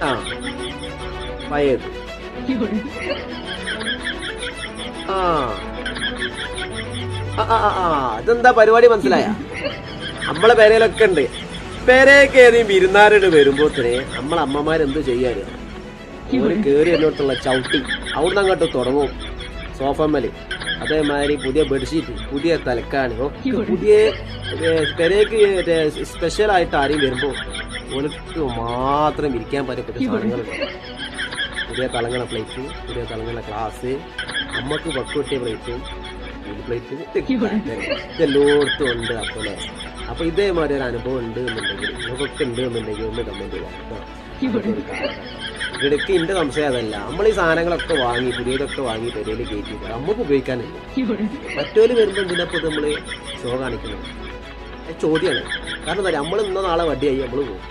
ആ പഴയത് ആ ഇതെന്താ പരിപാടി മനസ്സിലായ? നമ്മളെ പെരയിലൊക്കെ ഉണ്ട്. പെരയൊക്കെ ഏതെങ്കിലും വിരുന്നാരോട് വരുമ്പോഴത്തേന് നമ്മളെ അമ്മമാരെന്ത് ചെയ്യാന് ഒരു കയറി എന്നോട്ടുള്ള ചവിട്ടി അവിടുന്ന് അങ്ങോട്ട് തുടങ്ങും. സോഫമ്മല് അതേമാതിരി പുതിയ ബെഡ്ഷീറ്റ്, പുതിയ തലക്കാണി, പുതിയ പെരയ്ക്ക് സ്പെഷ്യലായിട്ട് ആരെയും വരുമ്പോൾ ഓർക്ക് മാത്രം ഇരിക്കാൻ പറ്റപ്പെട്ട സാധനങ്ങളുണ്ട്. പുതിയ തലങ്ങണ പ്ലേറ്റ്, പുതിയ തലങ്ങണ ഗ്ലാസ്, അമ്മക്ക് പക്കുവട്ടിയ പ്ലേറ്റും പ്ലേറ്റ് ഇതെല്ലായിടത്തും ഉണ്ട്. അപ്പോലെ അപ്പൊ ഇതേമാതിരി ഒരു അനുഭവം ഉണ്ട് എന്നുണ്ടെങ്കിൽ നമുക്കൊക്കെ ഉണ്ട് എന്നുണ്ടെങ്കിൽ ഒന്ന് കമന്റ് ചെയ്യാം കേട്ടോ. ഇടയ്ക്ക് എന്റെ സംശയം അതല്ല, നമ്മൾ ഈ സാധനങ്ങളൊക്കെ വാങ്ങി പുതിയതൊക്കെ വാങ്ങി പെരയിൽ കയറ്റിയിട്ട് നമുക്ക് ഉപയോഗിക്കാനില്ല. മറ്റോര് വരുമ്പോൾ എന്തിനപ്പോൾ നമ്മള് ഷോ കാണിക്കുന്നത് ചോദ്യമാണ്. കാരണം എന്താ, നമ്മൾ ഇന്ന നാളെ വടിയായി നമ്മൾ പോകും.